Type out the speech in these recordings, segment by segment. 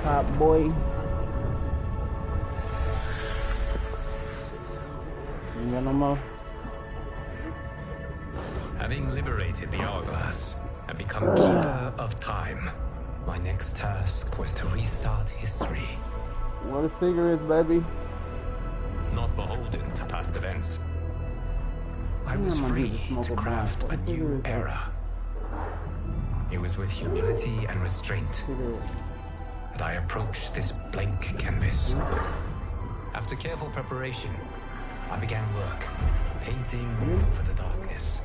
top, boy. You got no more? Having liberated the hourglass and become keeper of time, my next task was to restart history. What a figure is, baby. Not beholden to past events. I was free to craft a new era. It was with humility and restraint that I approached this blank canvas. After careful preparation, I began work, painting over the darkness.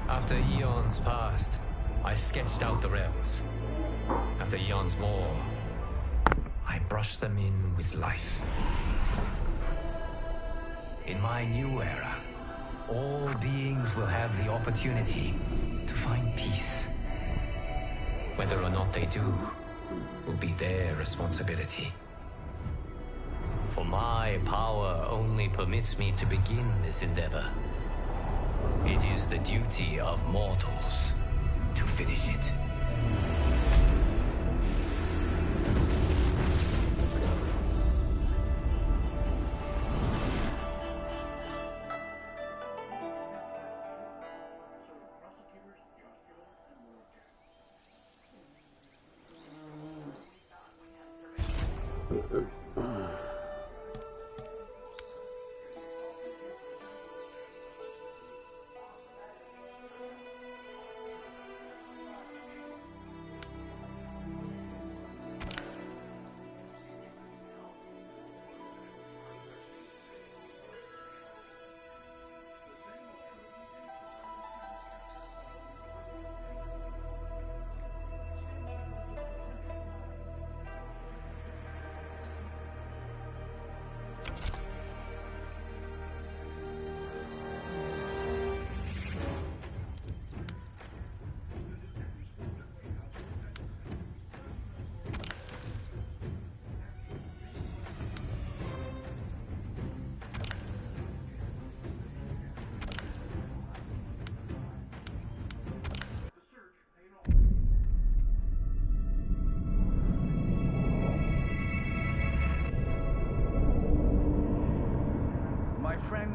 After eons passed, I sketched out the realms. After eons more, I brushed them in with life. In my new era, all beings will have the opportunity to find peace. Whether or not they do will be their responsibility. For my power only permits me to begin this endeavor. It is the duty of mortals to finish it.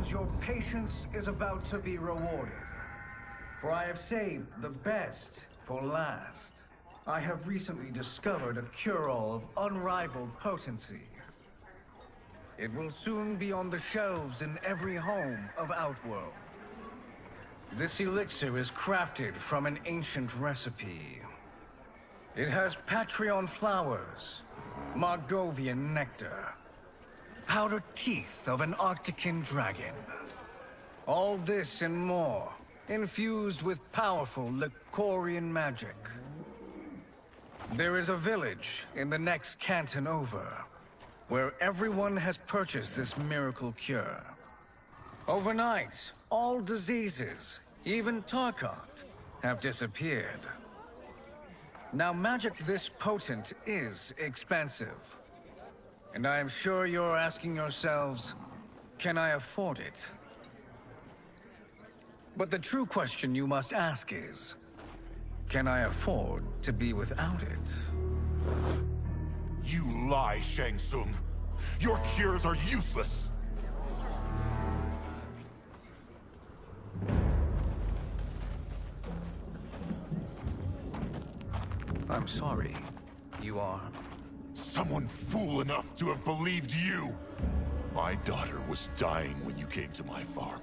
Your patience is about to be rewarded. For I have saved the best for last. I have recently discovered a cure-all of unrivaled potency. It will soon be on the shelves in every home of Outworld. This elixir is crafted from an ancient recipe. It has Patreon flowers, Margovian nectar, powdered teeth of an Arctican dragon. All this and more, infused with powerful Lycorian magic. There is a village in the next canton over, where everyone has purchased this miracle cure. Overnight, all diseases, even Tarkat, have disappeared. Now, magic this potent is expensive. And I am sure you're asking yourselves, can I afford it? But the true question you must ask is, can I afford to be without it? You lie, Shang Tsung. Your cures are useless. I'm sorry. You are... Someone fool enough to have believed you. My daughter was dying when you came to my farm.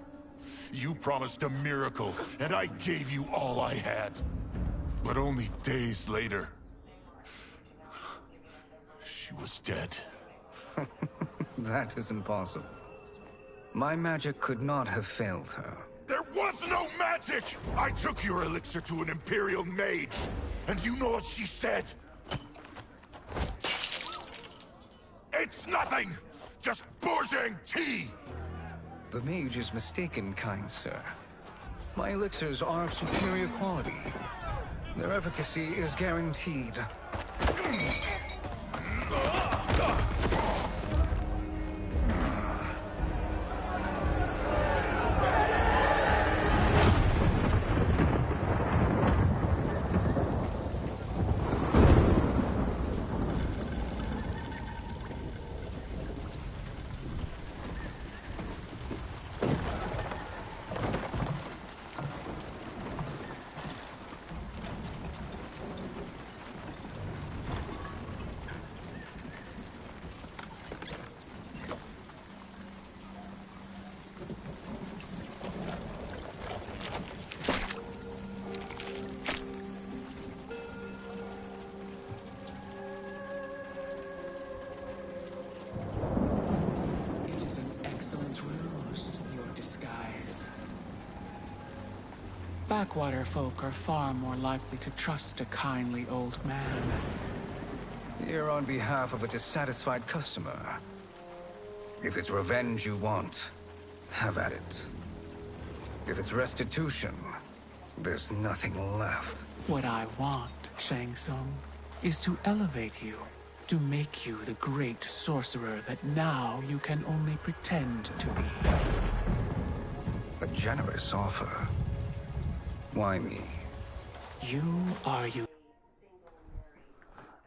You promised a miracle, and I gave you all I had. But only days later, she was dead. That is impossible. My magic could not have failed her. There was no magic! I took your elixir to an Imperial mage, and you know what she said? It's nothing! Just Bourgeois tea! The mage is mistaken, kind sir. My elixirs are of superior quality. Their efficacy is guaranteed. Backwater folk are far more likely to trust a kindly old man. Here on behalf of a dissatisfied customer. If it's revenge you want, have at it. If it's restitution, there's nothing left. What I want, Shang Tsung, is to elevate you, to make you the great sorcerer that now you can only pretend to be. A generous offer. Why me? You are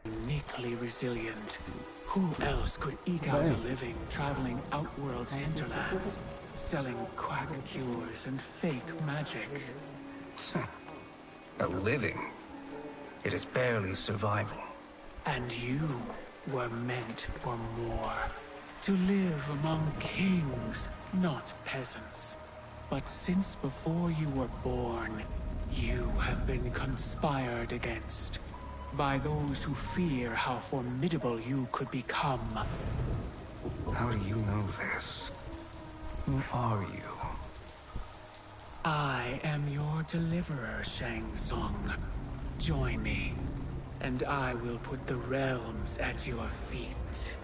uniquely resilient. Who else could eke out a living traveling Outworld's hinterlands, selling quack cures and fake magic? A living? It is barely survival. And you were meant for more. To live among kings, not peasants. But since before you were born, you have been conspired against by those who fear how formidable you could become. How do you know this? Who are you? I am your deliverer, Shang Tsung. Join me, and I will put the realms at your feet.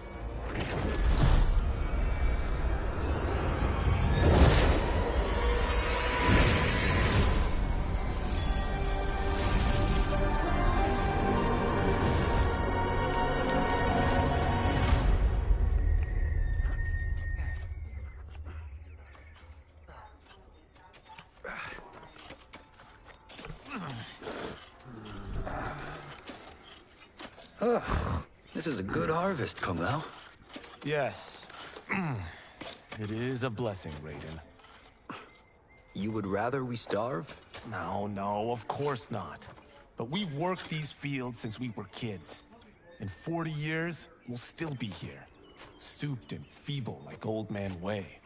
This is a good harvest, Kombat. Yes. It is a blessing, Raiden. You would rather we starve? No, of course not. But we've worked these fields since we were kids. In 40 years, we'll still be here. Stooped and feeble like Old Man Wei.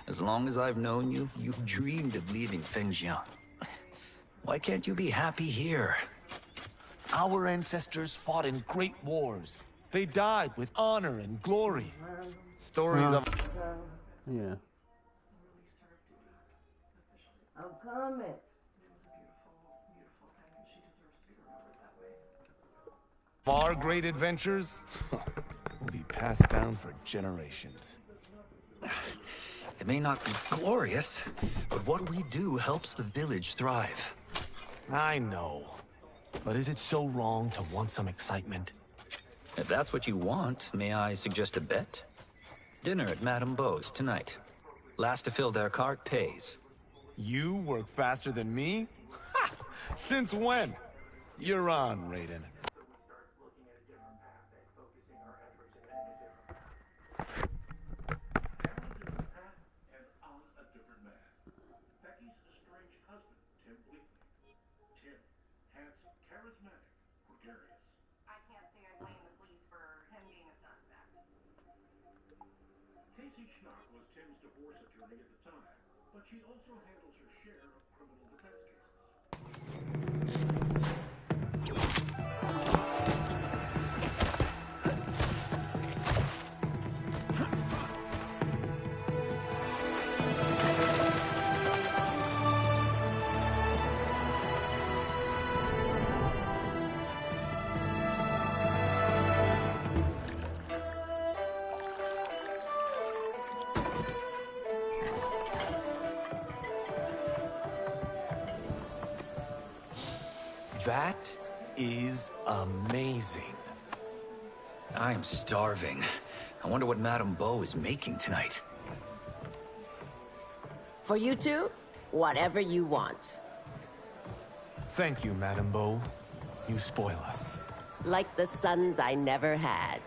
As long as I've known you, you've dreamed of leaving things young. Why can't you be happy here? Our ancestors fought in great wars. They died with honor and glory. Stories of... Yeah. I'm coming. our great adventures will be passed down for generations. It may not be glorious, but what we do helps the village thrive. I know. But is it so wrong to want some excitement? If that's what you want, may I suggest a bet? Dinner at Madame Beau's tonight. Last to fill their cart pays. You work faster than me? Ha! Since when? You're on, Raiden. That is amazing. I am starving. I wonder what Madame Beau is making tonight. For you two, whatever you want. Thank you, Madame Beau. You spoil us. Like the sons I never had.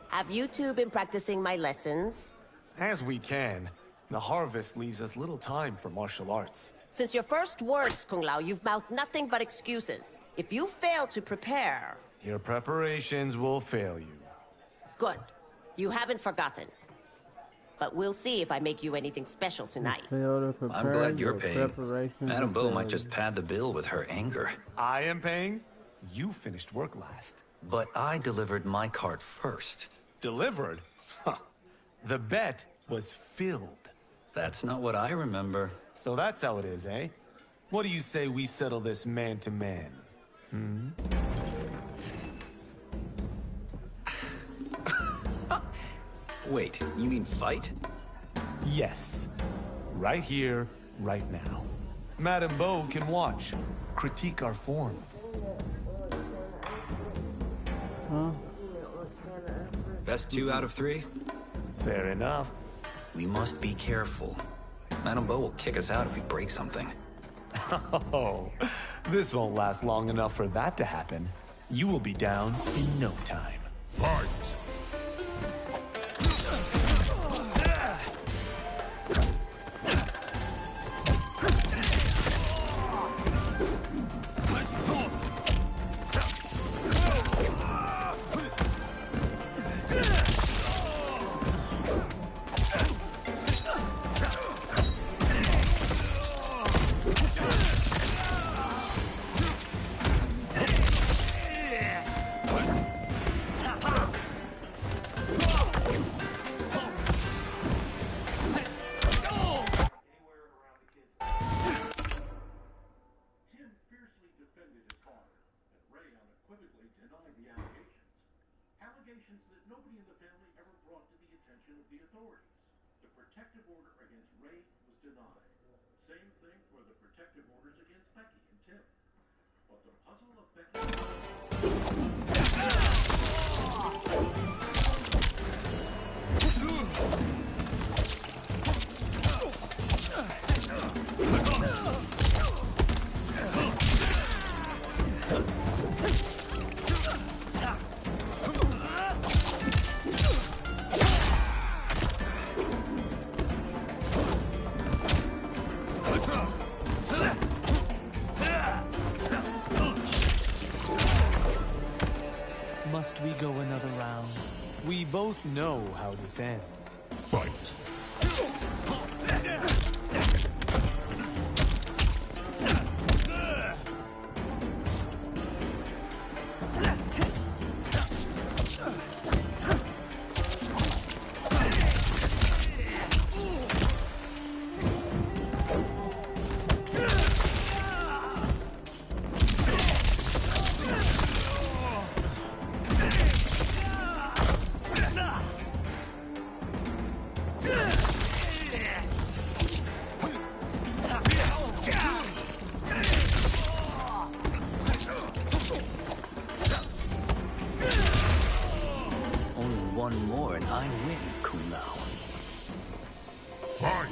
Have you two been practicing my lessons? As we can. The harvest leaves us little time for martial arts. Since your first words, Kung Lao, you've mouthed nothing but excuses. If you fail to prepare... Your preparations will fail you. Good. You haven't forgotten. But we'll see if I make you anything special tonight. I'm glad you're paying. Madame Beau might just pad. pad the bill with her anger. I am paying? You finished work last. But I delivered my cart first. Delivered? Huh. The bet was filled. That's not what I remember. So that's how it is, eh? What do you say we settle this man-to-man? Hmm? Wait, you mean fight? Yes. Right here, right now. Madame Beau can watch. Critique our form. Huh? Best 2 out of 3? Fair enough. We must be careful. Madame Beau will kick us out if we break something. Oh, this won't last long enough for that to happen. You will be down in no time. Fight! Allegations that nobody in the family ever brought to the attention of the authorities. The protective order against Ray was denied. Same thing for the protective orders against Becky and Tim. But the puzzle of Becky... Must we go another round? We both know how this ends. Fight! One more and I win, Kung Lao. Fight!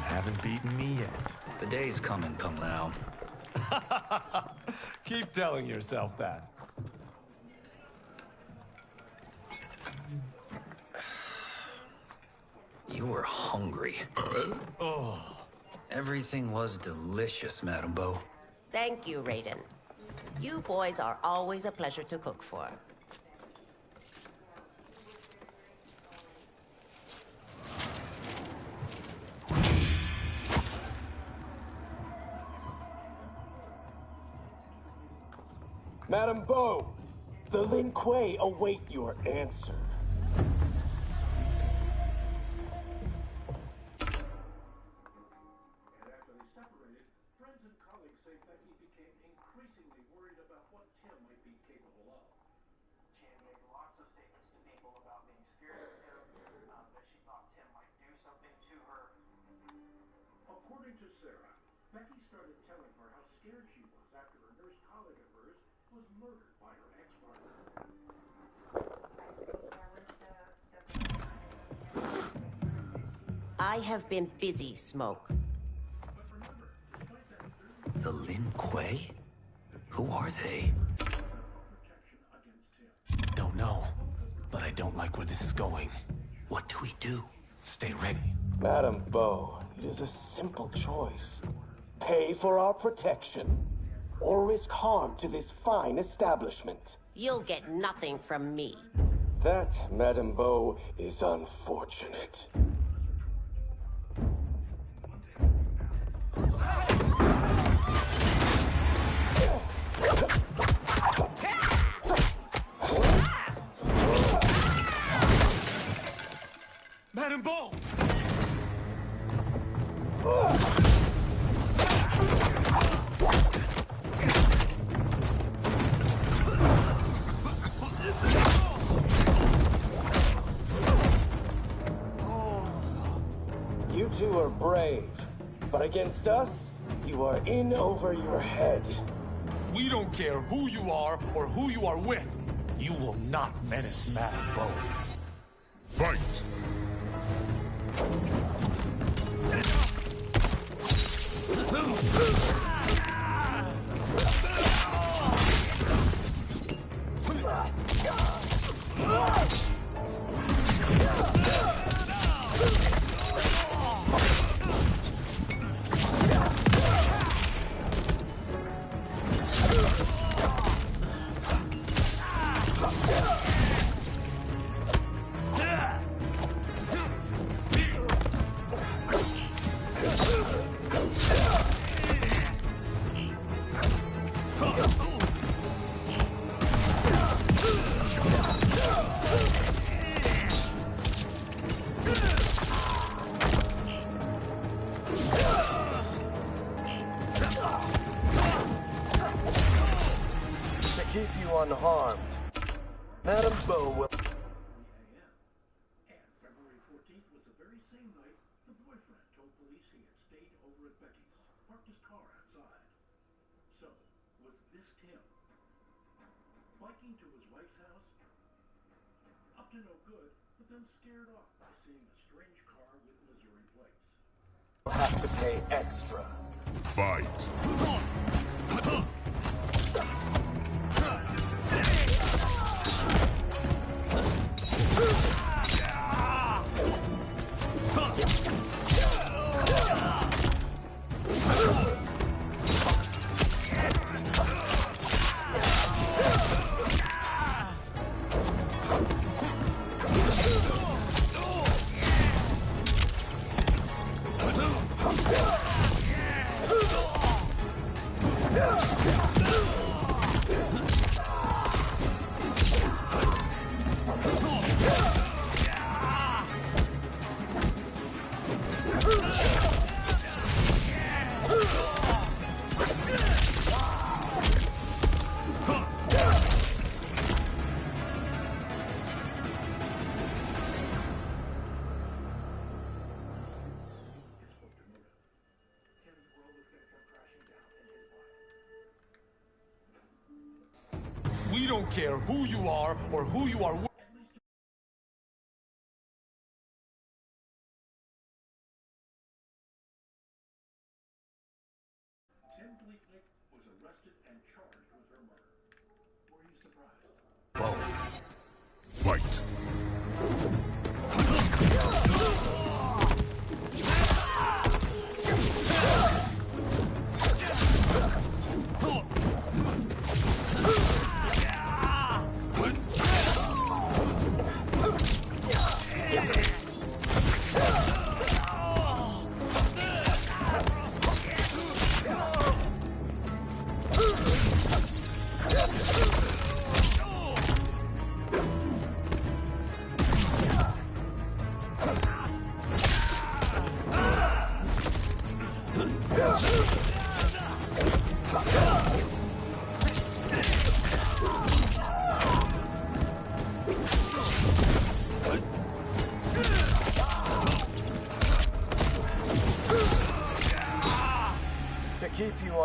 Haven't beaten me yet. The day's coming, Kung Lao. Keep telling yourself that. You were hungry. Oh. Everything was delicious, Madam Bo. Thank you, Raiden. You boys are always a pleasure to cook for. Madam Bo, the Lin Kuei await your answer. And after they separated, friends and colleagues say Becky became increasingly worried about what Tim might be capable of. She had made lots of statements to people about being scared of Tim, that she thought Tim might do something to her. According to Sarah, Becky started telling her how scared she was after a nurse colleague of hers was murdered by her ex-partner. I have been busy, Smoke. The Lin Kuei? Who are they? Don't know, but I don't like where this is going. What do we do? Stay ready. Madam Bo, it is a simple choice. Pay for our protection, or risk harm to this fine establishment. You'll get nothing from me. That, Madam Bo, is unfortunate. Madam Bo! You two are brave, but against us, you are in over your head. We don't care who you are or who you are with. You will not menace Madam Bo. Fight! Keep you unharmed. Madam Bo will... And February 14th was the very same night the boyfriend told police he had stayed over at Becky's, parked his car outside. So, was this Tim? Biking to his wife's house? Up to no good, but then scared off by seeing a strange car with Missouri plates. You'll have to pay extra. Fight! We don't care who you are or who you are with. Tim Bleaknick was arrested and charged with her murder. Were you surprised? Fight!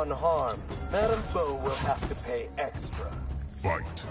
unharmed, Madame Beau will have to pay extra. Fight.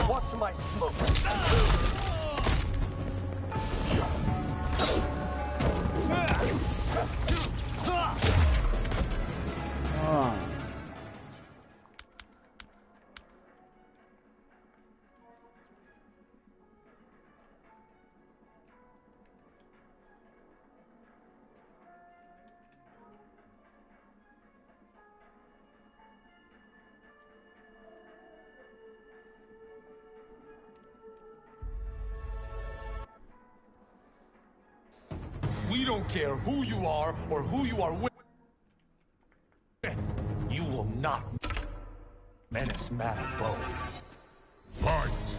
Watch my smoke. We don't care who you are or who you are with. You will not menace Madame Beau. Fight.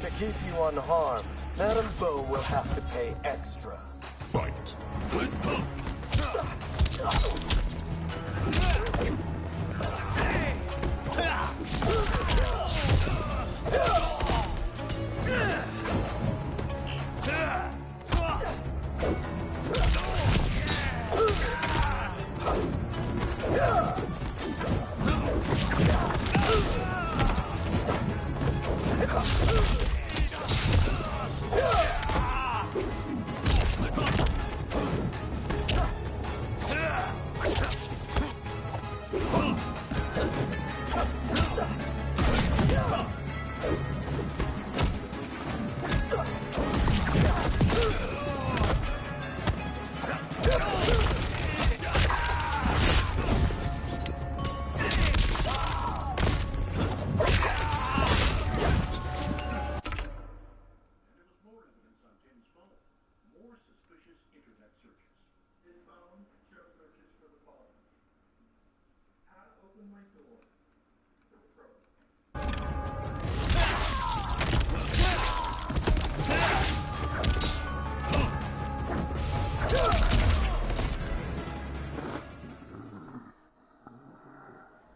To keep you unharmed, Madame Beau will have to pay extra. Fight.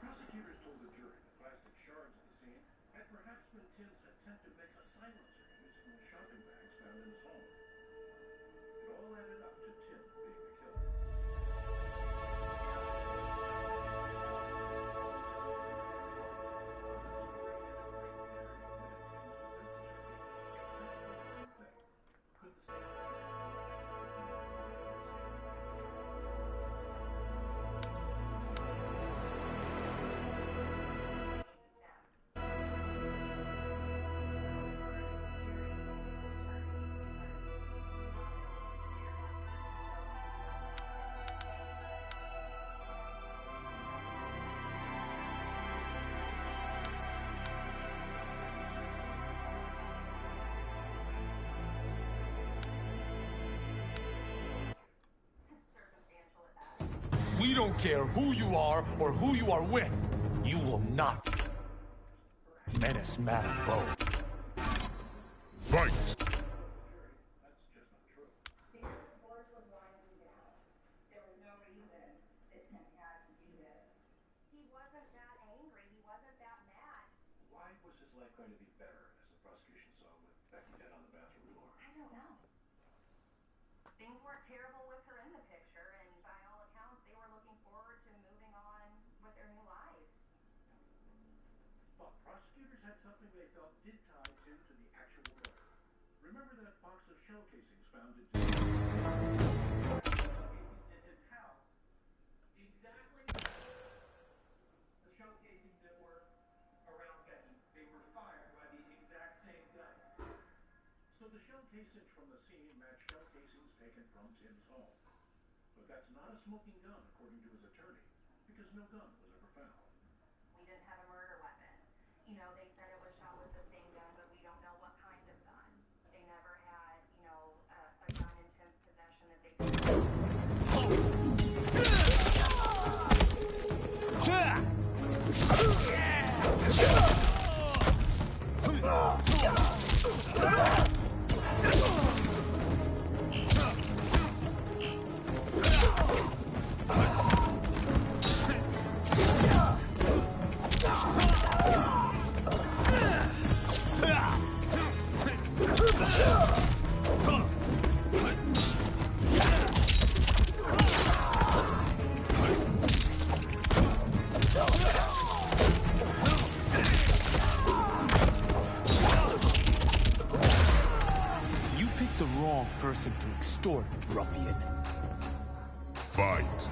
Prosecutors told the jury the plastic shards at the scene had perhaps been Tim's attempt to make a silencer using the shopping bags found in his home. It all added up to Tim being the killer. We don't care who you are or who you are with. You will not menace Madame Bo. Fight! Why was his life going to be better, as the prosecution saw, with Becky dead on the bathroom floor? I don't know. Things weren't terrible with her in the picture, and by all accounts, they were looking forward to moving on with their new lives. But prosecutors had something they felt did tie Tim to the actual murder. Remember that box of shell casings found in his house? Exactly the shell casings that were around Becky. They were fired by the exact same gun. So the shell casings from the scene match shell casings taken from Tim's home. But that's not a smoking gun, according to his attorney, because no gun was ever found. We didn't have a murder weapon. You know, they said it was shot with the same gun, but we don't know what kind of gun. They never had, you know, a gun in Tim's possession that they The wrong person to extort, ruffian. Fight!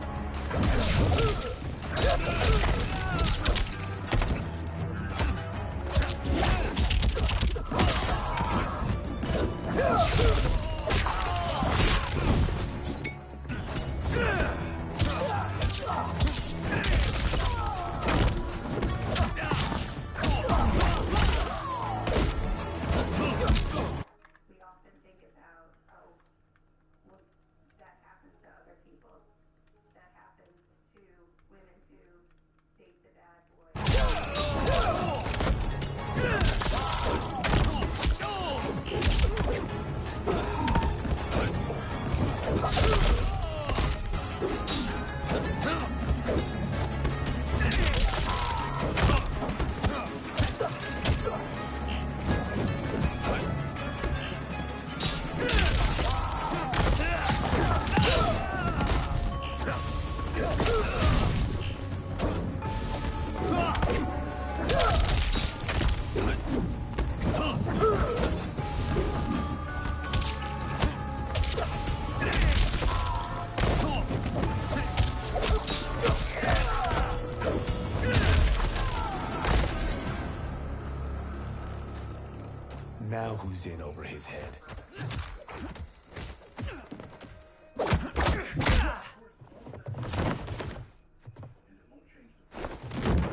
Now who's in over his head?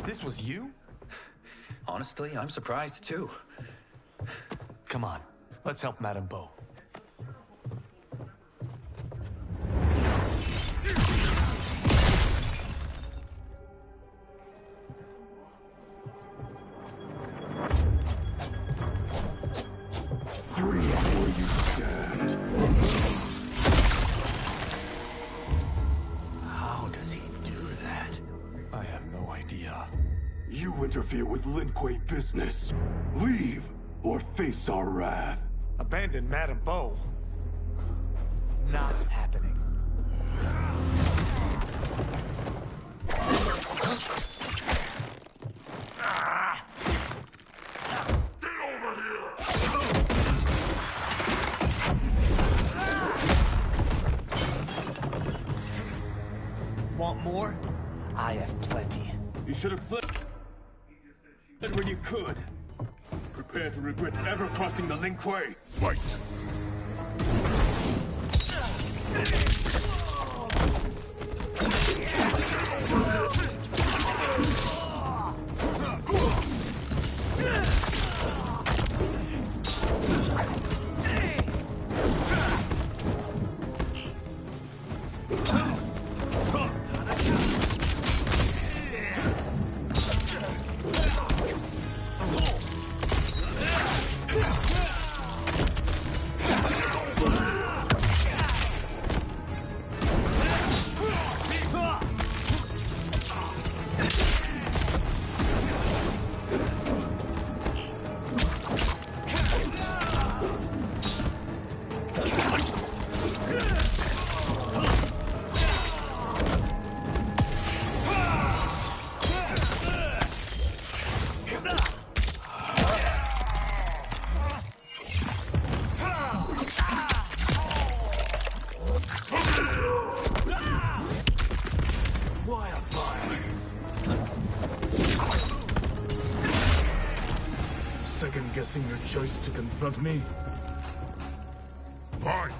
This was you? Honestly, I'm surprised too. Come on, let's help Madame Bo. How does he do that? I have no idea. You interfere with Lin Kuei business. Leave, or face our wrath. Abandon Madame Bo? Not happening. Want more? I have plenty. You should have fled when you could. Prepare to regret ever crossing the Lin Kuei. Fight! Second-guessing your choice to confront me? Fight!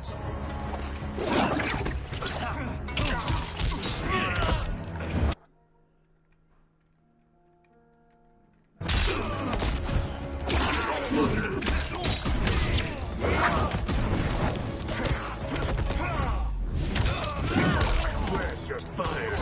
Where's your fire?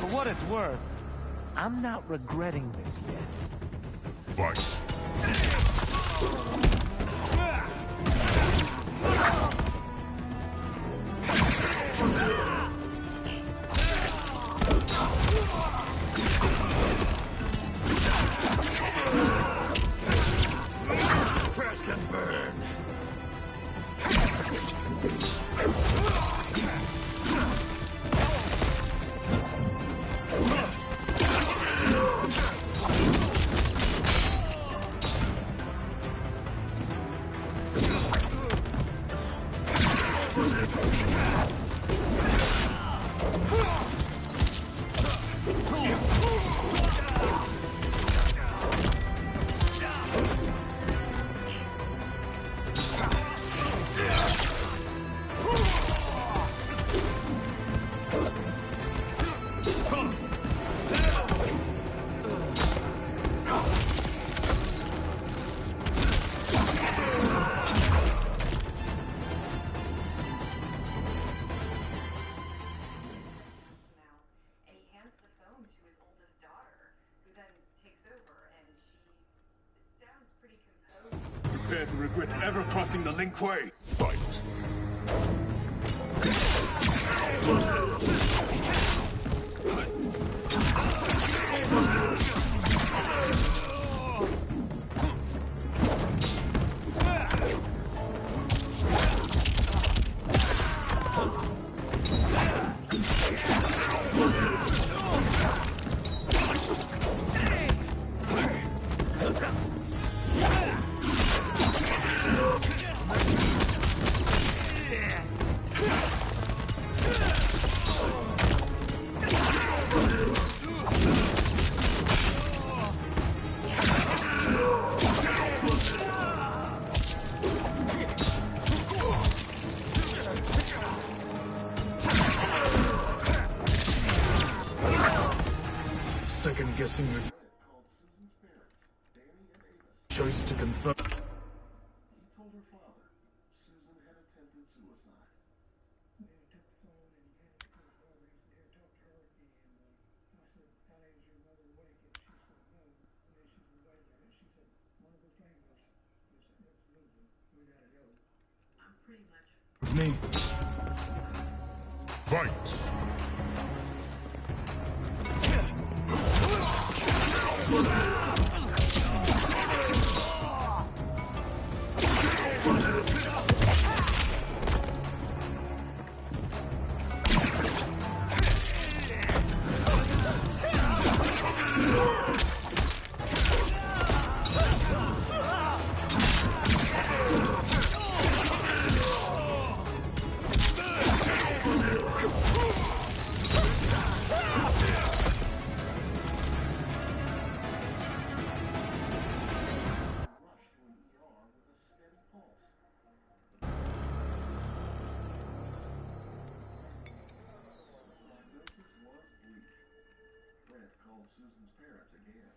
For what it's worth, I'm not regretting this yet. Fight! Crash and burn! And he hands the phone to his oldest daughter, who then takes over, and she sounds pretty composed. Prepare to regret ever crossing the Lin Kuei. Fight! Second-guessing your choice to confront. He told her father Susan had attempted suicide. And then he took the phone and he handed it to his brother. He said, here, talk to her. And I said, Allie, is your mother awake? And she said, no. And then she said, wait a minute. She said, one of the fingers. He said, it's moving. We gotta go. I'm pretty much... Me. Fight! Susan's parents again.